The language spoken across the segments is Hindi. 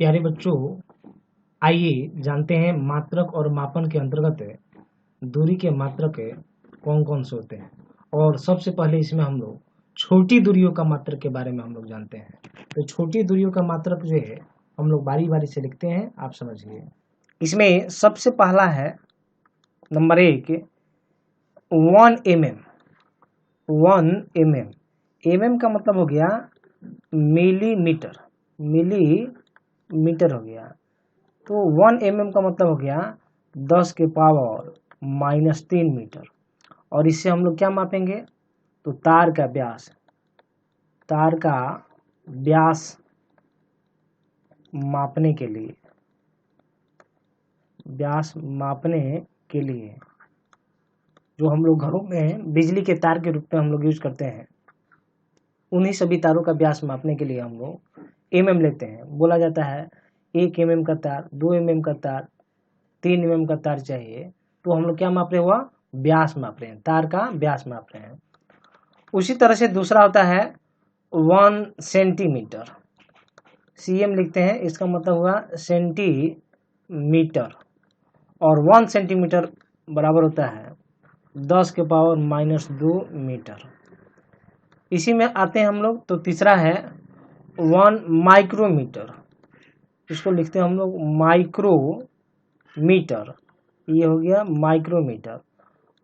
प्यारे बच्चों, आइए जानते हैं मात्रक और मापन के अंतर्गत दूरी के मात्रक कौन कौन से होते हैं। और सबसे पहले इसमें हम लोग छोटी दूरियों का मात्रक के बारे में हम लोग जानते हैं। तो छोटी दूरियों का मात्रक जो है हम लोग बारी बारी से लिखते हैं, आप समझिए। इसमें सबसे पहला है नंबर 1 1 mm। 1 mm, mm का मतलब हो गया मिलीमीटर, मिलीमीटर हो गया। तो 1 mm का मतलब हो गया 10 के पावर -3 मीटर। और इससे हम लोग क्या मापेंगे? तो तार का व्यास मापने के लिए जो हम लोग घरों में बिजली के तार के रूप में हम लोग यूज करते हैं, उन्हीं सभी तारों का व्यास मापने के लिए हम लोग mm लेते हैं। बोला जाता है 1 mm का तार, 2 mm का तार, 3 mm का तार चाहिए, तो हम लोग क्या माप रहे हुआ? व्यास माप रहे हैं, तार का व्यास माप रहे हैं। उसी तरह से दूसरा होता है 1 सेंटीमीटर। cm लिखते हैं, इसका मतलब हुआ सेंटीमीटर। और 1 सेंटीमीटर बराबर होता है 10 के पावर -2 मीटर। इसी में आते हैं हम लोग, तो तीसरा है 1 माइक्रोमीटर। इसको लिखते हैं हम लोग माइक्रोमीटर। ये हो गया माइक्रोमीटर।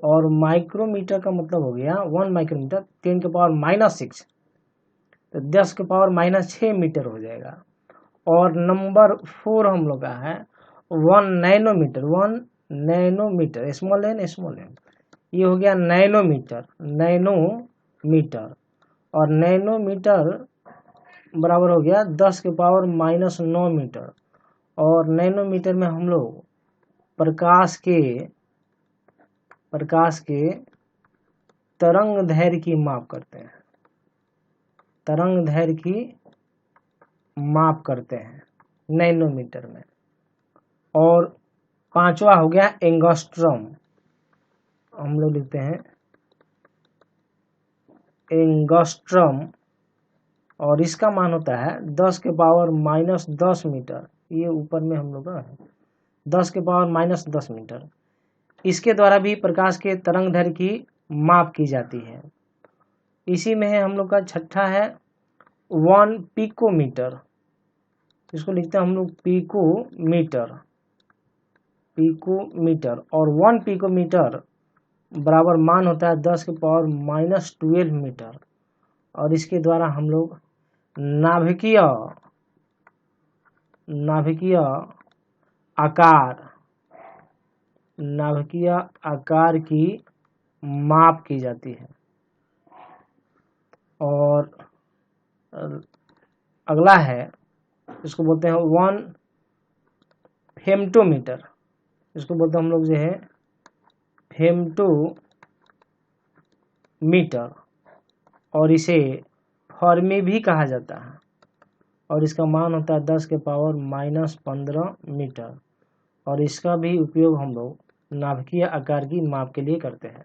और माइक्रोमीटर का मतलब हो गया 1 माइक्रोमीटर 10 के पावर -6, तो 10 के पावर -6 मीटर हो जाएगा। और नंबर 4 हम लोग का है 1 नैनोमीटर। 1 नैनोमीटर, स्मॉल एन, ये हो गया नैनोमीटर। और नैनोमीटर बराबर हो गया 10 के पावर -9 मीटर। और नैनोमीटर में हम लोग प्रकाश के तरंग दैर्घ्य की माप करते हैं, नैनोमीटर में। और पांचवा हो गया एंगस्ट्रॉम। हम लोग लिखते हैं एंगस्ट्रॉम, और इसका मान होता है 10 के पावर -10 मीटर। ये ऊपर में हम लोग का है 10 के पावर -10 मीटर। इसके द्वारा भी प्रकाश के तरंग दैर्घ्य की माप की जाती है। इसी में है हम लोग का छठा है 1 पिकोमीटर। इसको लिखते हैं हम लोग पिकोमीटर। और 1 पिकोमीटर बराबर मान होता है 10 के पावर -12 मीटर। और इसके द्वारा हम लोग नाभिकीय आकार की माप की जाती है। और अगला है, इसको बोलते हैं 1 फेम्टोमीटर। इसको बोलते हैं हम लोग जो है फेम्टोमीटर। और इसे फर्मी भी कहा जाता है। और इसका मान होता है 10 के पावर -15 मीटर। और इसका भी उपयोग हम लोग नाभिकीय आकार की माप के लिए करते हैं।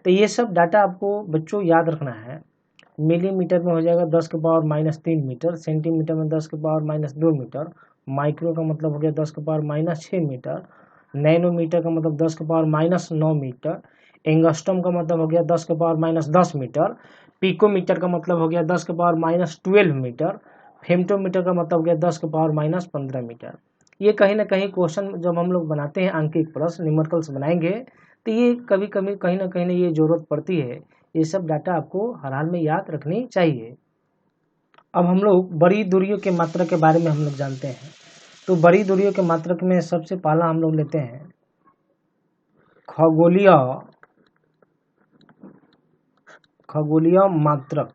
तो ये सब डाटा आपको बच्चों याद रखना है। मिलीमीटर में हो जाएगा 10 के पावर -3 मीटर, सेंटीमीटर में 10 के पावर -2 मीटर, माइक्रो का मतलब हो गया 10 के पावर -6 मीटर, नैनोमीटर का मतलब 10 के पावर -9 मीटर, एंगस्ट्रॉम का मतलब हो गया 10 के पावर -10 मीटर, पिकोमीटर का मतलब हो गया 10 के पावर -12 मीटर, फेम्टोमीटर का मतलब हो गया 10 के पावर -15 मीटर। ये कहीं ना कहीं क्वेश्चन जब हम लोग बनाते हैं, अंकित प्रश्न न्यूमेरिकल्स बनाएंगे, तो ये कभी कभी कहीं ना कहीं ये जरूरत पड़ती है। ये सब डाटा आपको हर हाल में याद रखनी चाहिए। अब हम लोग बड़ी दूरियों के मात्रक के बारे में हम लोग जानते हैं। तो बड़ी दूरियों के मात्रक में सबसे पहला हम लोग लेते हैं खगोलीय मात्रक,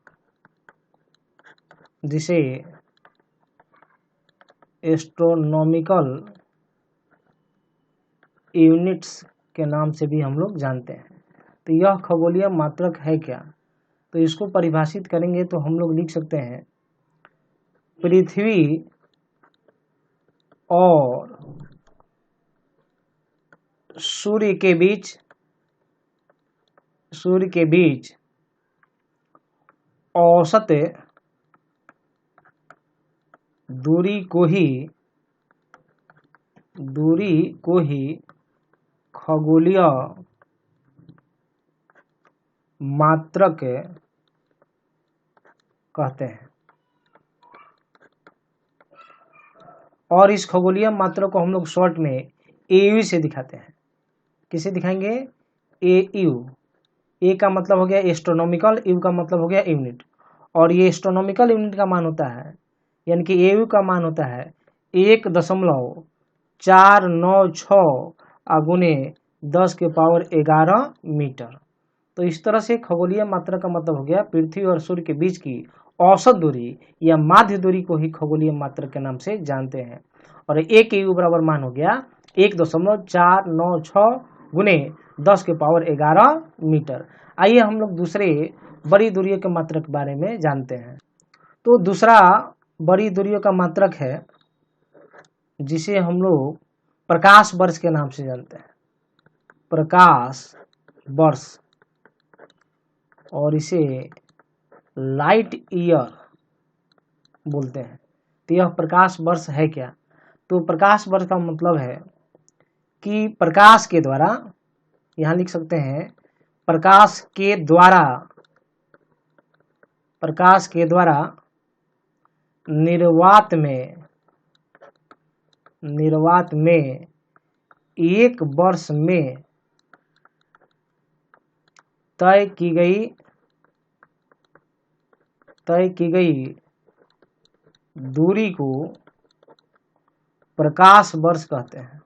जिसे एस्ट्रोनॉमिकल यूनिट्स के नाम से भी हम लोग जानते हैं। तो यह खगोलीय मात्रक है क्या? तो इसको परिभाषित करेंगे तो हम लोग लिख सकते हैं पृथ्वी और सूर्य के बीच औसत दूरी को ही दूरी को ही खगोलीय मात्रक कहते हैं। और इस खगोलीय मात्रक को हम लोग शॉर्ट में एयू से दिखाते हैं। किसे दिखाएंगे? एयू। ए का मतलब हो गया एस्ट्रोनॉमिकल, यू का मतलब हो गया यूनिट। और ये एस्ट्रोनॉमिकल यूनिट का मान होता है, यानी कि एयू का मान होता है 1.496 गुने 10⁻11 मीटर। तो इस तरह से खगोलीय मात्रा का मतलब हो गया पृथ्वी और सूर्य के बीच की औसत दूरी या माध्य दूरी को ही खगोलीय मात्रा के नाम से जानते हैं। और एक एयू बराबर मान हो गया 1.496 गुने 10⁻11 मीटर। आइए हम लोग दूसरे बड़ी दूरियों के मात्रक के बारे में जानते हैं। तो दूसरा बड़ी दूरियों का मात्रक है जिसे हम लोग प्रकाश वर्ष के नाम से जानते हैं। प्रकाश वर्ष, और इसे लाइट ईयर बोलते हैं। तो यह प्रकाश वर्ष है क्या? तो प्रकाश वर्ष का मतलब है कि प्रकाश के द्वारा, यहाँ लिख सकते हैं प्रकाश के द्वारा निर्वात में एक वर्ष में तय की गई दूरी को प्रकाश वर्ष कहते हैं।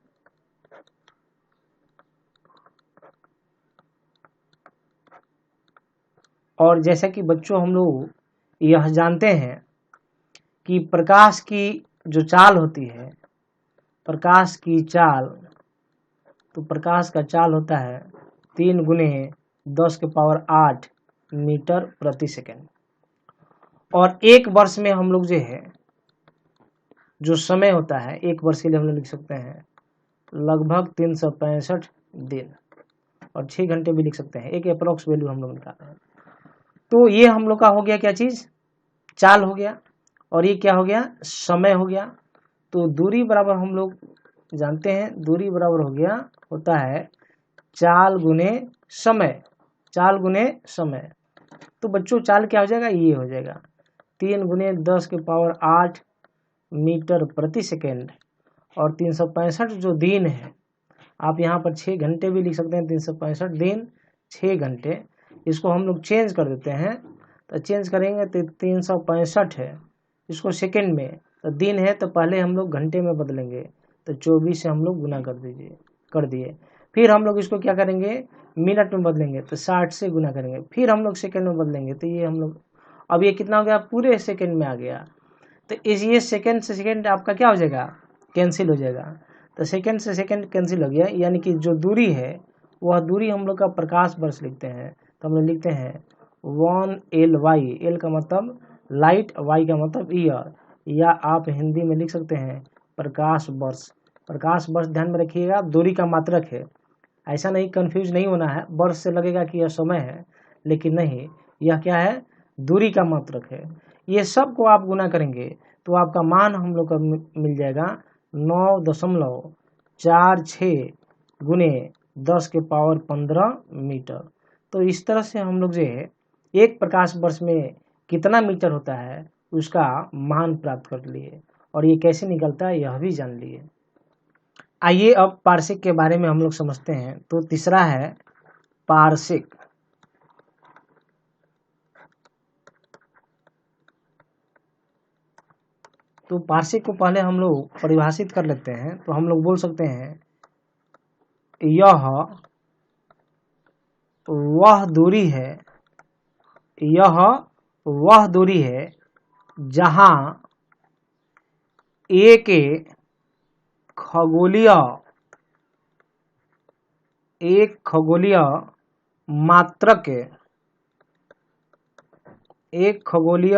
और जैसा कि बच्चों हम लोग यह जानते हैं कि प्रकाश की जो चाल होती है, प्रकाश की चाल, तो प्रकाश का चाल होता है 3 गुने 10⁸ मीटर प्रति सेकेंड। और एक वर्ष में हम लोग जो है जो समय होता है, एक वर्ष के लिए हम लोग लिख सकते हैं लगभग 365 दिन, और 6 घंटे भी लिख सकते हैं। एक अप्रोक्स वैल्यू हम लोग निकाल रहे हैं। तो ये हम लोग का हो गया क्या चीज़? चाल हो गया। और ये क्या हो गया? समय हो गया। तो दूरी बराबर हम लोग जानते हैं, दूरी बराबर हो गया होता है चाल गुने समय। चाल गुने समय। तो बच्चों चाल क्या हो जाएगा? ये हो जाएगा 3 गुने 10⁸ मीटर प्रति सेकेंड। और 365 जो दिन है, आप यहाँ पर 6 घंटे भी लिख सकते हैं। 365 दिन 6 घंटे, इसको हम लोग चेंज कर देते हैं। तो चेंज करेंगे तो 365 है, इसको सेकेंड में, तो दिन है तो पहले हम लोग घंटे में बदलेंगे, तो 24 से हम लोग गुना कर दिए। फिर हम लोग इसको क्या करेंगे? मिनट में बदलेंगे, तो 60 से गुना करेंगे। फिर हम लोग सेकेंड में बदलेंगे, तो ये हम लोग, अब ये कितना हो गया? पूरे सेकेंड में आ गया। तो ये सेकेंड से सेकेंड आपका क्या हो जाएगा? कैंसिल हो जाएगा। तो सेकेंड से सेकेंड कैंसिल हो गया, यानी कि जो दूरी है वह दूरी हम लोग का प्रकाश वर्ष लिखते हैं। तो हम लोग लिखते हैं 1 LY। एल का मतलब लाइट, वाई का मतलब ईयर, या आप हिंदी में लिख सकते हैं प्रकाश वर्ष। प्रकाश वर्ष ध्यान में रखिएगा, दूरी का मात्रक है। ऐसा नहीं, कंफ्यूज नहीं होना है। वर्ष से लगेगा कि यह समय है, लेकिन नहीं, यह क्या है? दूरी का मात्रक है। ये सब को आप गुना करेंगे तो आपका मान हम लोग का मिल जाएगा 9.46 गुने 10⁻15 मीटर। तो इस तरह से हम लोग जो है एक प्रकाश वर्ष में कितना मीटर होता है उसका मान प्राप्त कर लिए, और ये कैसे निकलता है यह भी जान लिए। आइए अब पार्शिक के बारे में हम लोग समझते हैं। तो तीसरा है पार्शिक। तो पार्शिक को पहले हम लोग परिभाषित कर लेते हैं। तो हम लोग बोल सकते हैं यह वह दूरी है जहां एक खगोलीय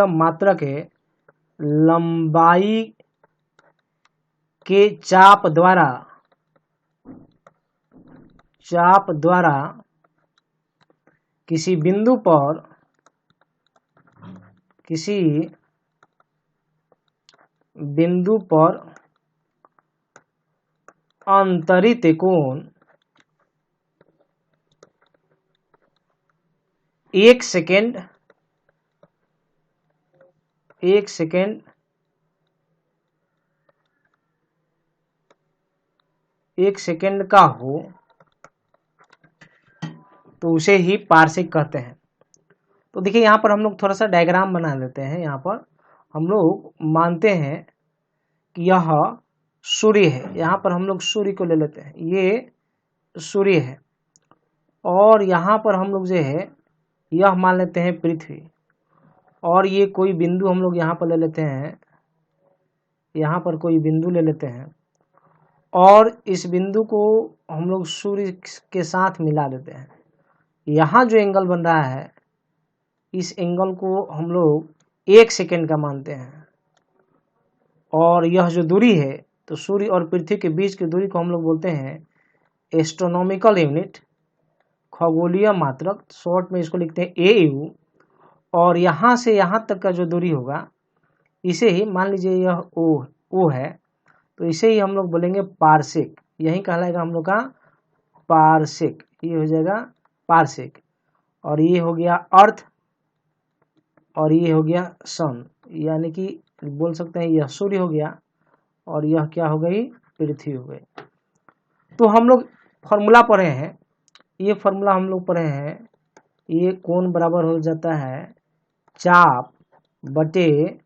मात्रक लंबाई के चाप द्वारा किसी बिंदु पर अंतरित कोण 1 सेकेंड का हो तो उसे ही पार्सेक कहते हैं। तो देखिए यहाँ पर हम लोग थोड़ा सा डायग्राम बना लेते हैं। यहाँ पर हम लोग मानते हैं कि यह सूर्य है। यहाँ पर हम लोग सूर्य को ले लेते हैं, ये सूर्य है। और यहाँ पर हम लोग जो है यह मान लेते हैं पृथ्वी। और ये कोई बिंदु हम लोग यहाँ पर ले लेते हैं, यहाँ पर कोई बिंदु ले लेते हैं और इस बिंदु को हम लोग सूर्य के साथ मिला देते हैं। यहाँ जो एंगल बन रहा है इस एंगल को हम लोग 1 सेकेंड का मानते हैं। और यह जो दूरी है तो सूर्य और पृथ्वी के बीच की दूरी को हम लोग बोलते हैं एस्ट्रोनॉमिकल यूनिट, खगोलीय मात्रक, शॉर्ट में इसको लिखते हैं AU। और यहाँ से यहाँ तक का जो दूरी होगा इसे ही मान लीजिए यह O है तो इसे ही हम लोग बोलेंगे पार्सेक। यही कहलाएगा हम लोग का पार्सेक, ये हो जाएगा पार्सेक। और ये हो गया अर्थ और ये हो गया सन, यानी कि बोल सकते हैं यह सूर्य हो गया और यह क्या हो गई, पृथ्वी हो गई। तो हम लोग फॉर्मूला पढ़े हैं, ये फॉर्मूला हम लोग पढ़े हैं, ये कोण बराबर हो जाता है चाप बटे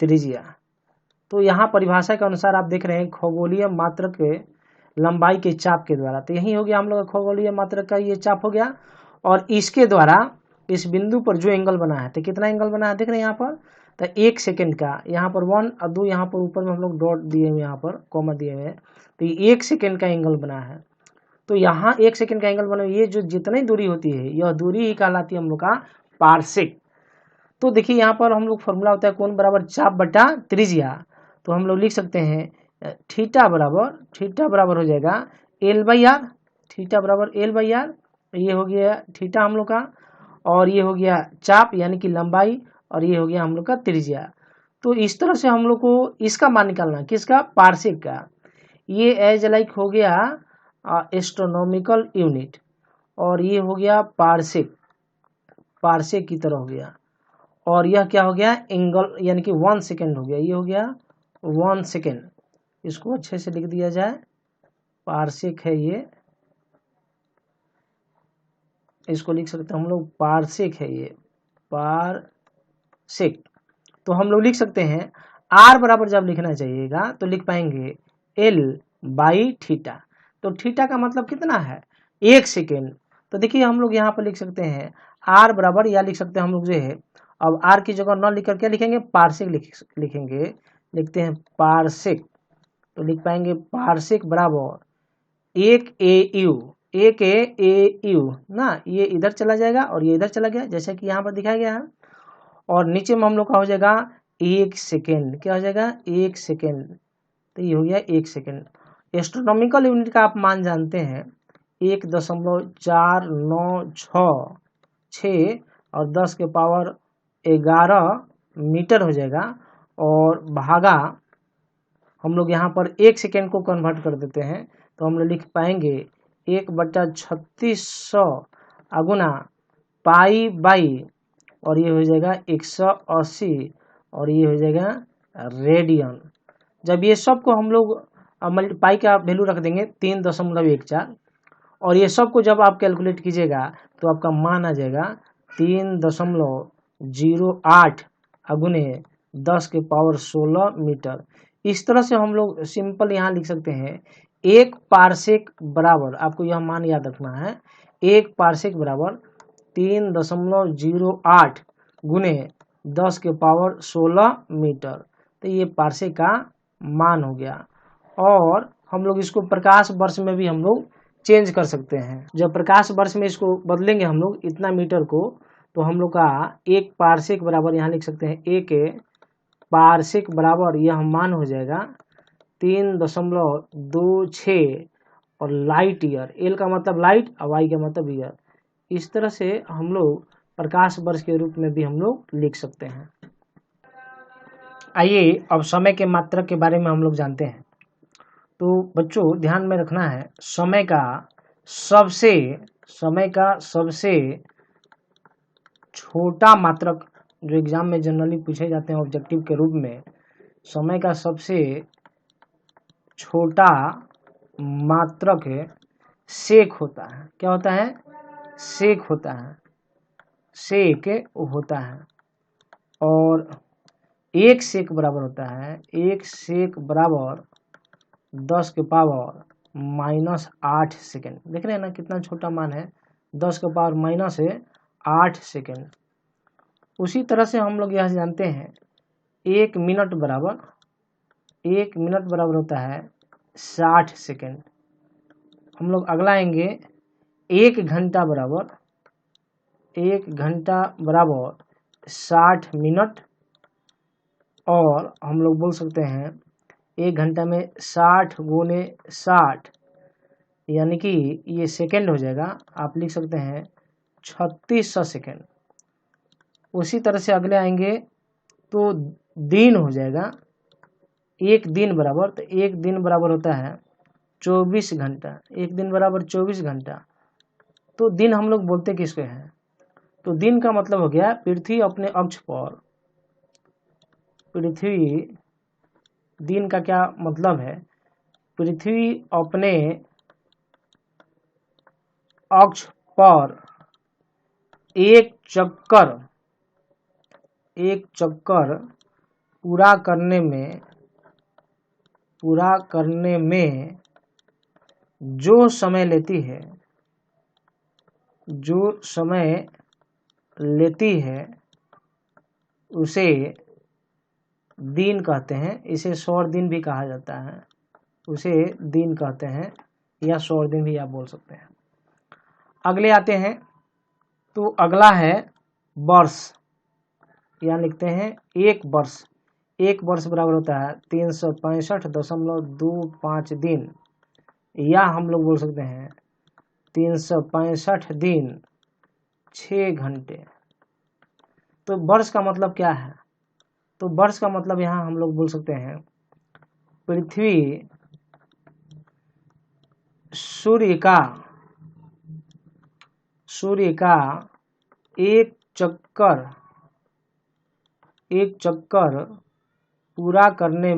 त्रिज्या। तो यहाँ परिभाषा के अनुसार आप देख रहे हैं खगोलीय मात्रक के लंबाई के चाप के द्वारा। तो यही हो गया हम लोग खगोलीय मात्रक का ये चाप हो गया। और इसके द्वारा इस बिंदु पर जो एंगल बना है, तो कितना एंगल बना है देख रहे हैं यहाँ पर, तो 1 सेकेंड का, यहाँ पर 1 और 2, यहाँ पर ऊपर में हम लोग डॉट दिए हुए, यहाँ पर कॉमा दिए हुए हैं, तो ये 1 सेकेंड का एंगल बना है। तो यहाँ 1 सेकेंड का एंगल बना, ये जो जितनी दूरी होती है यह दूरी ही कहलाती है हम लोग का पार्सेक। तो देखिए यहाँ पर हम लोग फॉर्मूला होता है कोण बराबर चाप बटा त्रिज्या। तो हम लोग लिख सकते हैं थीटा बराबर हो जाएगा L/R, थीटा बराबर L/R। ये हो गया थीटा हम लोग का, और ये हो गया चाप यानी कि लंबाई, और ये हो गया हम लोग का त्रिज्या। तो इस तरह से हम लोग को इसका मान निकालना, किसका, पार्सेक का। ये एज लाइक हो गया एस्ट्रोनॉमिकल यूनिट, और ये हो गया पार्सेक की तरह हो गया। और यह क्या हो गया, एंगल यानी कि 1 सेकेंड हो गया, ये हो गया 1 सेकेंड। इसको अच्छे से लिख दिया जाए, पार्सेक है ये, इसको लिख सकते हैं हम लोग पार्सेक है ये, पार्सेक। तो हम लोग लिख सकते हैं R बराबर जब लिखना चाहिएगा तो लिख पाएंगे L/थीटा। तो थीटा का मतलब कितना है, 1 सेकेंड। तो देखिए हम लोग यहाँ पर लिख सकते हैं R बराबर, या लिख सकते हैं हम लोग जो है, अब R की जगह न लिख कर क्या लिखेंगे, पार्सेक लिखेंगे, लिखते हैं पार्सेक। तो लिख पाएंगे पार्सेक बराबर 1 AU ना, ये इधर चला जाएगा और ये इधर चला गया जैसा कि यहाँ पर दिखाया गया है। और नीचे में हम लोग का हो जाएगा 1 सेकेंड, क्या हो जाएगा 1 सेकेंड। तो ये हो गया 1 सेकेंड। एस्ट्रोनॉमिकल यूनिट का आप मान जानते हैं 1.4966 और 10 के पावर 11 मीटर हो जाएगा। और भागा हम लोग यहाँ पर 1 सेकेंड को कन्वर्ट कर देते हैं, तो हम लोग लिख पाएंगे 1/3600 अगुना पाई बाई, और ये हो जाएगा 180, और ये हो जाएगा रेडियन। जब ये सब को हम लोग पाई का वैल्यू रख देंगे 3.14, और ये सब को जब आप कैलकुलेट कीजिएगा तो आपका मान आ जाएगा 3.08 अगुने 10 के पावर 16 मीटर। इस तरह से हम लोग सिंपल यहाँ लिख सकते हैं 1 पार्सेक बराबर, आपको यह मान याद रखना है, 1 पार्सेक बराबर 3.08 गुने 10 के पावर 16 मीटर। तो ये पार्सेक का मान हो गया। और हम लोग इसको प्रकाश वर्ष में भी हम लोग चेंज कर सकते हैं। जब प्रकाश वर्ष में इसको बदलेंगे हम लोग इतना मीटर को, तो हम लोग का 1 पार्सेक बराबर यहाँ लिख सकते हैं 1 पार्सेक बराबर यह मान हो जाएगा 3.26, और लाइट ईयर, एल का मतलब लाइट और वाई का मतलब ईयर। इस तरह से हम लोग प्रकाश वर्ष के रूप में भी हम लोग लिख सकते हैं। आइए अब समय के मात्रक के बारे में हम लोग जानते हैं। तो बच्चों ध्यान में रखना है, समय का सबसे छोटा मात्रक जो एग्जाम में जनरली पूछे जाते हैं ऑब्जेक्टिव के रूप में, समय का सबसे छोटा मात्रक सेक होता है। क्या होता है? सेक होता है, सेक होता है। और एक सेक बराबर होता है, एक सेक बराबर 10 के पावर -8 सेकेंड। देख रहे हैं ना कितना छोटा मान है, 10 के पावर -8 सेकेंड। उसी तरह से हम लोग यह जानते हैं 1 मिनट बराबर होता है 60 सेकेंड। हम लोग अगला आएंगे 1 घंटा बराबर 60 मिनट। और हम लोग बोल सकते हैं 1 घंटा में 60 गुने 60 यानी कि ये सेकेंड हो जाएगा, आप लिख सकते हैं 3600 सेकेंड। उसी तरह से अगले आएंगे तो दिन हो जाएगा, एक दिन बराबर, तो एक दिन बराबर होता है 24 घंटा। एक दिन बराबर 24 घंटा। तो दिन हम लोग बोलते किसको हैं? तो दिन का मतलब हो गया पृथ्वी अपने अक्ष पर, पृथ्वी, दिन का क्या मतलब है? पृथ्वी अपने अक्ष पर एक चक्कर पूरा करने में जो समय लेती है उसे दिन कहते हैं। इसे सौर दिन भी कहा जाता है, उसे दिन कहते हैं या सौर दिन भी आप बोल सकते हैं। अगले आते हैं तो अगला है वर्ष। यहाँ लिखते हैं एक वर्ष। एक वर्ष बराबर होता है 365.25 दिन, या हम लोग बोल सकते हैं 365 दिन 6 घंटे। तो वर्ष का मतलब क्या है? तो वर्ष का मतलब यहाँ हम लोग बोल सकते हैं पृथ्वी सूर्य का एक चक्कर पूरा करने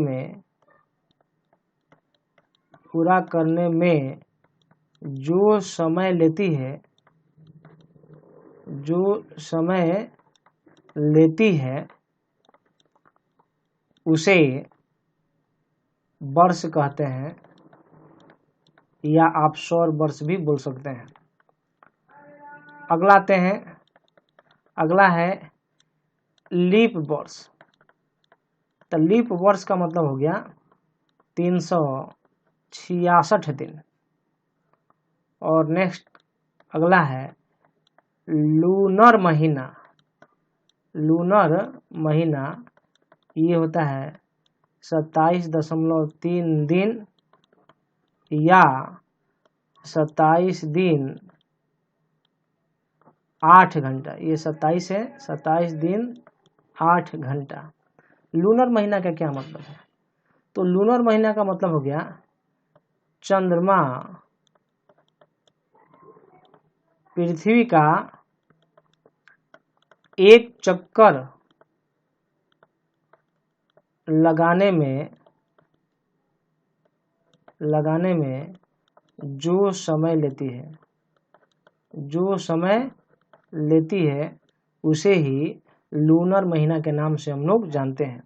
में जो समय लेती है उसे वर्ष कहते हैं, या आप सौर वर्ष भी बोल सकते हैं। अगला आते हैं, अगला है लीप वर्ष। तो लीप वर्ष का मतलब हो गया 366 दिन। और नेक्स्ट अगला है लूनर महीना। लूनर महीना ये होता है 27.3 दिन या 27 दिन 8 घंटा। ये 27 है, 27 दिन 8 घंटा। लूनर महीना का क्या मतलब है? तो लूनर महीना का मतलब हो गया चंद्रमा पृथ्वी का एक चक्कर लगाने में जो समय लेती है उसे ही लूनर महीना के नाम से हम लोग जानते हैं।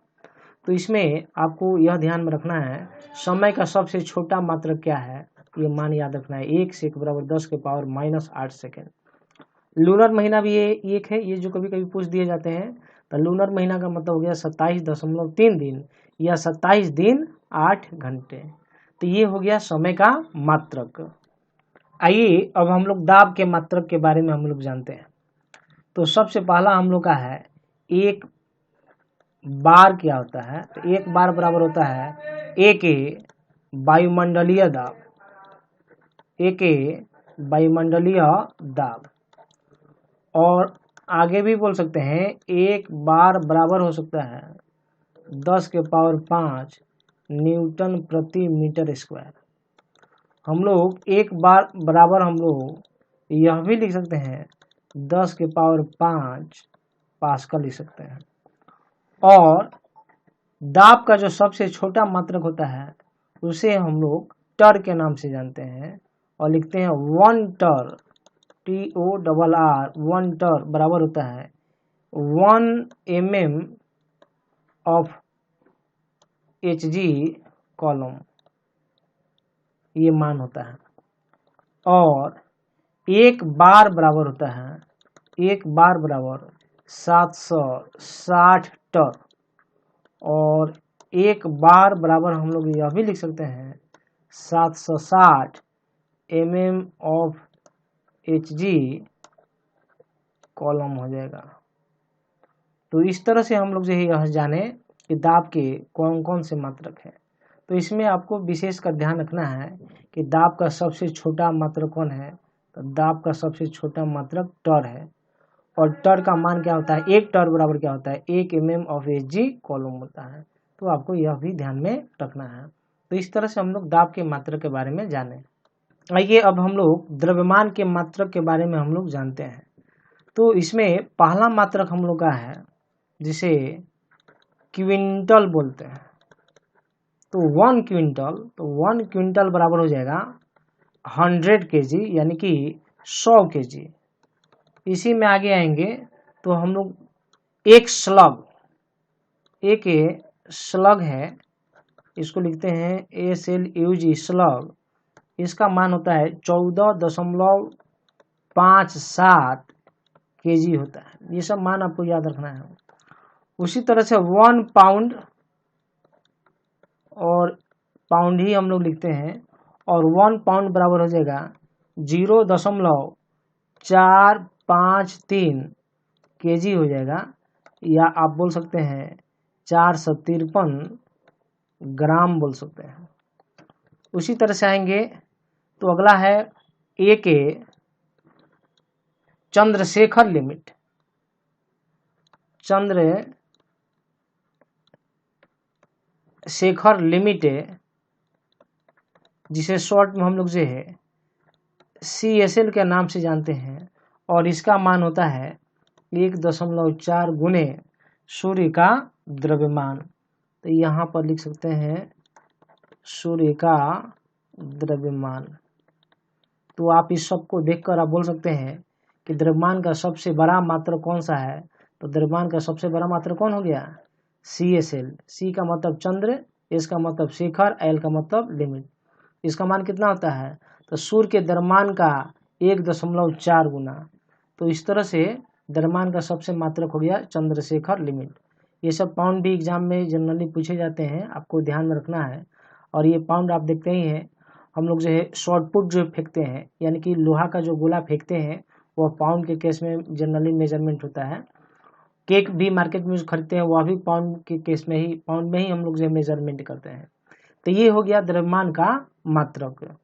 तो इसमें आपको यह ध्यान में रखना है समय का सबसे छोटा मात्रक क्या है, ये मान याद रखना है, 1 सेक बराबर 10 के पावर -8 सेकेंड। लूनर महीना भी ये एक है, ये जो कभी कभी पूछ दिए जाते हैं। तो लूनर महीना का मतलब हो गया 27.3 दिन या 27 दिन 8 घंटे। तो ये हो गया समय का मात्रक। आइए अब हम लोग दाब के मात्रक के बारे में हम लोग जानते हैं। तो सबसे पहला हम लोग का है एक बार क्या होता है? तो एक बार बराबर होता है एक वायुमंडलीय दाब, एक वायुमंडलीय दाब। और आगे भी बोल सकते हैं एक बार बराबर हो सकता है 10 के पावर 5 न्यूटन प्रति मीटर स्क्वायर। हम लोग एक बार बराबर हम लोग यह भी लिख सकते हैं 10 के पावर 5 पास्कल लिख सकते हैं। और दाब का जो सबसे छोटा मात्रक होता है उसे हम लोग टर के नाम से जानते हैं और लिखते हैं 1 टर, TORR, 1 टर बराबर होता है 1 mm ऑफ Hg कॉलम, ये मान होता है। और एक बार बराबर होता है, एक बार बराबर 760 टर। और एक बार बराबर हम लोग यह भी लिख सकते हैं 760 mm ऑफ Hg कॉलम हो जाएगा। तो इस तरह से हम लोग जो है यह जाने कि दाब के कौन कौन से मात्रक हैं। तो इसमें आपको विशेष का ध्यान रखना है कि दाब का सबसे छोटा मात्रक कौन है। तो दाब का सबसे छोटा मात्रक टर है। और टर का मान क्या होता है, एक टर बराबर क्या होता है 1 mm ऑफ Hg कॉलम होता है। तो आपको यह भी ध्यान में रखना है। तो इस तरह से हम लोग दाब के मात्रक के बारे में जाने। आइए अब हम लोग द्रव्यमान के मात्रक के बारे में हम लोग जानते हैं। तो इसमें पहला मात्रक हम लोग का है जिसे क्विंटल बोलते हैं। तो 1 क्विंटल, तो 1 क्विंटल बराबर हो जाएगा 100 kg यानी कि 100 kg। इसी में आगे आएंगे तो हम लोग एक स्लग, एक स्लग है, इसको लिखते हैं SLUG स्लग। इसका मान होता है 14.57 kg होता है। ये सब मान आपको याद रखना है। उसी तरह से 1 पाउंड, और पाउंड ही हम लोग लिखते हैं, और 1 पाउंड बराबर हो जाएगा 0.453 kg हो जाएगा, या आप बोल सकते हैं 453 ग्राम बोल सकते हैं। उसी तरह से आएंगे तो अगला है एक चंद्रशेखर लिमिट। चंद्रशेखर लिमिट जिसे शॉर्ट में हम लोग जो है CSL के नाम से जानते हैं, और इसका मान होता है 1.4 गुने सूर्य का द्रव्यमान। तो यहाँ पर लिख सकते हैं सूर्य का द्रव्यमान। तो आप इस सब को देखकर आप बोल सकते हैं कि द्रव्यमान का सबसे बड़ा मात्रक कौन सा है। तो द्रव्यमान का सबसे बड़ा मात्रक कौन हो गया, CSL। C का मतलब चंद्र, S का मतलब शेखर, L का मतलब लिमिट। इसका मान कितना होता है, तो सूर्य के द्रव्यमान का 1.4 गुना। तो इस तरह से द्रव्यमान का सबसे मात्रक हो गया चंद्रशेखर लिमिट। ये सब पाउंड भी एग्जाम में जनरली पूछे जाते हैं, आपको ध्यान में रखना है। और ये पाउंड आप देखते ही हैं, हम लोग जो है शॉर्ट पुट जो फेंकते हैं, यानी कि लोहा का जो गोला फेंकते हैं वह पाउंड के केस में जनरली मेजरमेंट होता है। केक भी मार्केट में खरीदते हैं वह भी पाउंड के केस में ही, पाउंड में ही हम लोग जो मेजरमेंट करते हैं। तो ये हो गया द्रव्यमान का मात्रक।